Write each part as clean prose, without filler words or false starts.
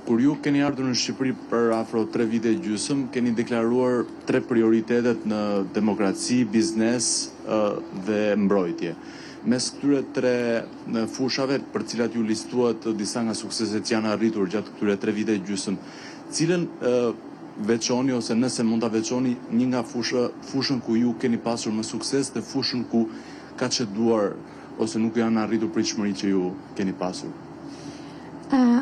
Kur ju keni ardhur në Shqipëri për afro 3 vite e gjysmë, keni deklaruar 3 prioritetet në demokraci, biznes dhe mbrojtje. Mes këtyre 3 fushave për cilat ju listuat disa nga sukseset që janë arritur gjatë këtyre 3 vite e gjysmë, cilën veçoni ose nëse mund ta veçoni një nga fushën ku ju keni pasur më sukses dhe fushën ku ka çeduar ose nuk janë arritur pritshmëritë që ju keni pasur.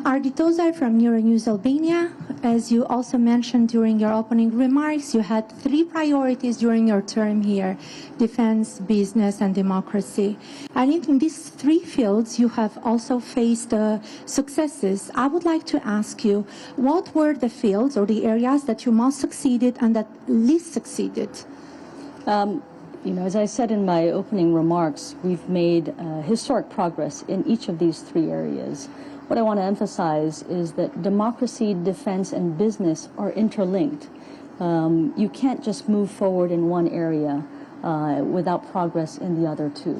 Arditoza from Euronews Albania, as you also mentioned during your opening remarks, you had 3 priorities during your term here: defense, business, and democracy. And in these 3 fields, you have also faced successes. I would like to ask you, what were the fields or the areas that you most succeeded and that least succeeded? As I said in my opening remarks, we've made historic progress in each of these 3 areas. What I want to emphasize is that democracy, defense, and business are interlinked. You can't just move forward in one area without progress in the other 2.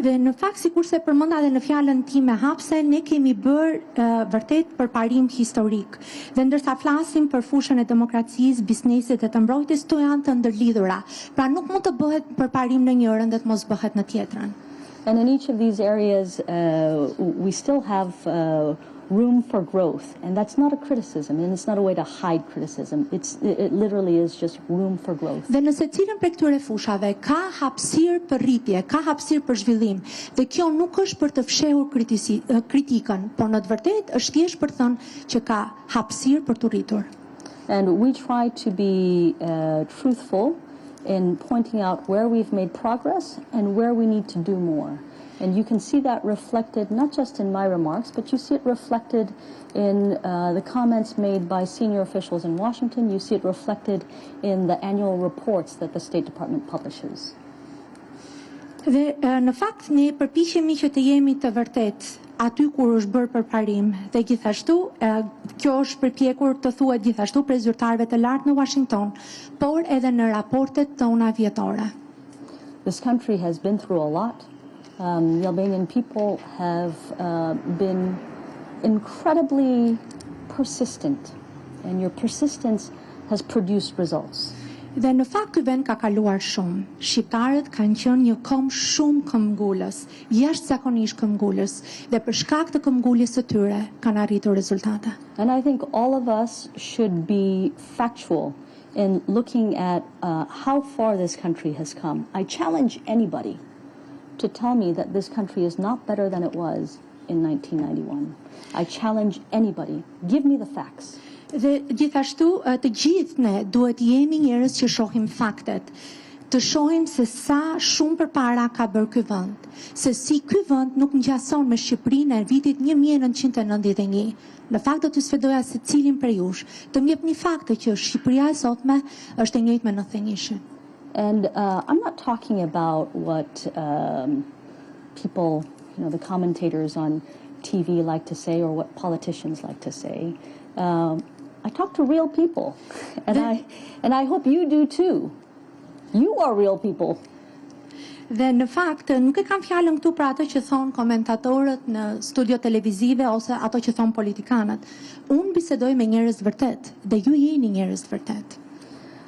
Dhe në fakt, sikurse përmenda edhe në fjalën time hapse, ne kemi bërë vërtet përparim historik. Dhe ndërsa flasim për fushën e demokracisë, biznesit dhe të mbrojtjes, to janë të ndërlidhura. Pra nuk mund të bëhet përparim në njërin dhe të mos bëhet në tjetrën. And in each of these areas, we still have room for growth. And that's not a criticism, and it's not a way to hide criticism. It literally is just room for growth. Dhe në secilin prej këtyre fushave ka hapësirë për rritje, ka hapësirë për zhvillim. Dhe kjo nuk është për të fshehur kritikën, por në të vërtetë është thjesht për të thënë që ka hapësirë për të rritur. And we try to be truthful in pointing out where we've made progress and where we need to do more. And you can see that reflected not just in my remarks, but you see it reflected in the comments made by senior officials in Washington. You see it reflected in the annual reports that the State Department publishes. Dhe në fakt ne përpiqemi që të jemi të vërtetë aty kur është bërë përparim, dhe gjithashtu kjo është përpjekur të thuhet gjithashtu prej zyrtarëve të lartë në Washington, por edhe në raportet tona vjetore. This country has been through a lot. The Albanian people have been incredibly persistent, and your persistence has produced results. Dhe në fakt ky vend ka kaluar shumë. Shqiptarët kanë qenë një kom shumë këmbgulës, jashtëzakonisht këmbgulës, dhe për shkak të këmbguljes së tyre kanë arritur rezultate. And I think all of us should be factual in looking at how far this country has come. I challenge anybody to tell me that this country is not better than it was in 1991. I challenge anybody. Give me the facts. Dhe gjithashtu të gjithë ne duhet jemi njerëz që shohim faktet, të shohim se sa shumë përpara ka bërë ky vend, se si ky vend nuk ngjason me Shqipërinë e vitit 1991. Në fakt do të sfidoja secilin prej jush të më jepni fakte që Shqipëria e sotme është e njëjtë me 91-shin. And I'm not talking about what people, the commentators on TV like to say or what politicians like to say. I talk to real people, and I hope you do too. You are real people. Dhe në fakt nuk e kam fjalën këtu për ato që thon komentatorët në studio televizive ose ato që thon politikanët. Unë bisedoj me njerëz të vërtet dhe ju jeni njerëz të vërtet.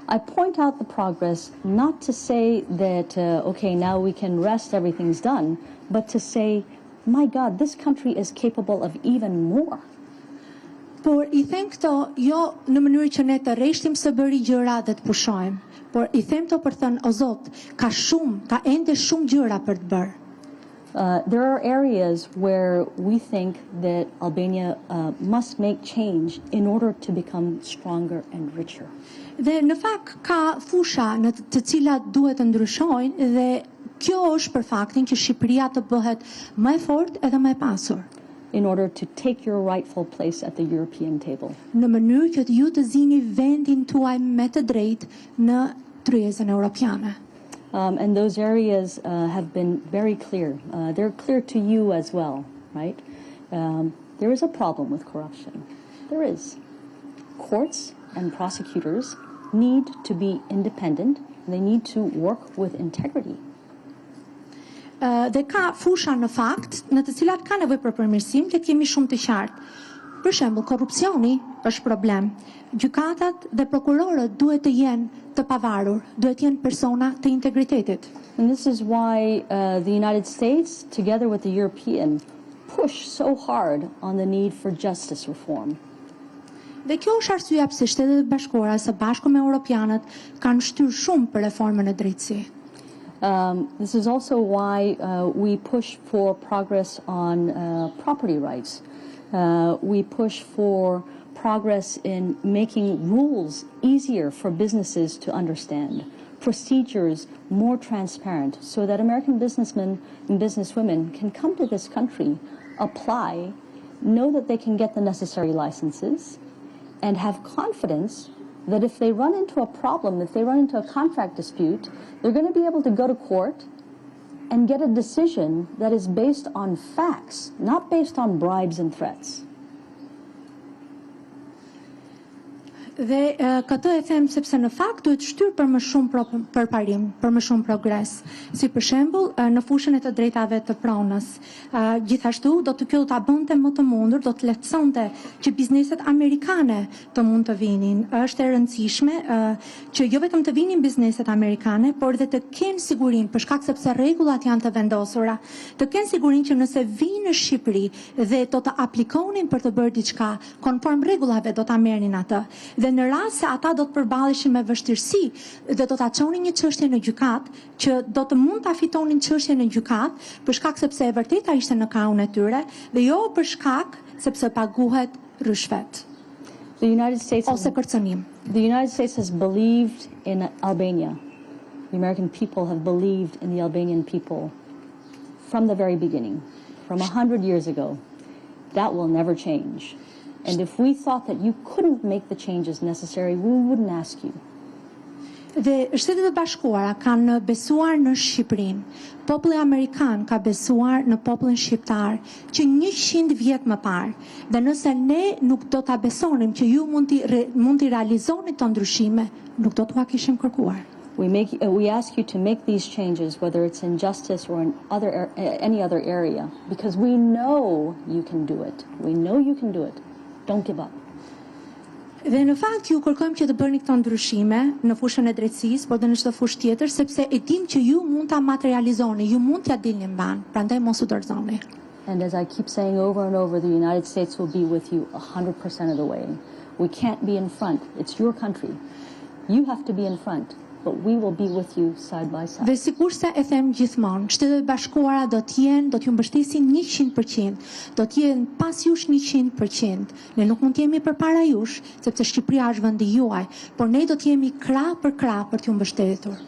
I point out the progress not to say that okay, now we can rest, everything's done, but to say, my God, this country is capable of even more. Por I them këto jo në mënyrë që ne të rreshtim së bëri gjëra dhe të pushojmë, por I them këto për të thënë, o Zot, ka ende shumë gjëra për të bërë. There are areas where we think that Albania must make change in order to become stronger and richer. Dhe në fakt ka fusha në të cilat duhet të ndryshojnë dhe kjo është për faktin që Shqipëria të bëhet më e fortë edhe më e pasur. In order to take your rightful place at the European table. Në mënyrë që ju të zini vendin tuaj me të drejtë në tryezën europiane. And those areas have been very clear. They're clear to you as well, right? There is a problem with corruption. There is. Courts and prosecutors need to be independent. They need to work with integrity. Dhe ka fusha në fakt, në të cilat ka nevojë për përmirësim, le të kemi shumë të qartë. Për shembull, korrupsioni është problem. Gjykatat dhe prokurorët duhet të jenë të pavarur, duhet të jenë persona të integritetit. And this is why the United States, together with the European, push so hard on the need for justice reform. Dhe kjo është arsyeja pse Shtetet e Bashkuara së bashku me europianët kanë shtyrë shumë për reformën e drejtësi. This is also why we push for progress on property rights. We push for progress in making rules easier for businesses to understand, procedures more transparent, so that American businessmen and businesswomen can come to this country, apply, know that they can get the necessary licenses, and have confidence that if they run into a problem, if they run into a contract dispute, they're going to be able to go to court and get a decision that is based on facts, not based on bribes and threats. Dhe këtë e them sepse në fakt duhet shtyrë për më shumë përparim, për më shumë progres. Si për shembull në fushën e të drejtave të pronës. Gjithashtu kjo do ta bënte më të mundur, do të lehtësonte që bizneset amerikane të mund të vinin. Është e rëndësishme që jo vetëm të vinin bizneset amerikane, por dhe të kenë sigurinë, për shkak sepse rregullat janë të vendosura, të kenë sigurinë që nëse vinë në Shqipëri dhe do të aplikonin për të bërë diçka konform rregullave, do ta merrnin atë. Dhe në rast se ata do të përballeshin me vështirësi dhe do ta çonin një çështje në gjykat, që do të mund ta fitonin çështjen në gjykat, për shkak sepse e vërteta ishte në krahun e tyre dhe jo për shkak sepse paguhet rishvet. The United States ose kërcënim. The United States has believed in Albania. The American people have believed in the Albanian people from the very beginning, from 100 years ago. That will never change. And if we thought that you couldn't make the changes necessary, we wouldn't ask you. Dhe Shtetet e Bashkuara kanë besuar në Shqipërinë. Populli amerikan ka besuar në popullin shqiptar që 100 vjet më parë. Dhe nëse ne nuk do ta besonim që ju mund t'i realizoni këto ndryshime, nuk do t'ua kishim kërkuar. We ask you to make these changes, whether it's in justice or in any other area, because we know you can do it. We know you can do it. Don't give up. Dhe në fakt ju kërkojmë që të bëni këto ndryshime në fushën e drejtësisë, por edhe në çdo fushë tjetër, sepse e dim që ju mund ta materializoni, ju mund t'ia dilni mban, prandaj mos u dorëzoni. And as I keep saying over and over, the United States will be with you 100% of the way. We can't be in front. It's your country. You have to be in front. But we will be with you side by side. Dhe sikurse e them gjithmonë, Shtetet e Bashkuara do t'ju mbështesin 100%, do t'jenë pas jush 100%. Ne nuk mund t'jemi përpara jush, sepse Shqipëria është vendi juaj, por ne do t'jemi krah për krah për t'ju mbështetur.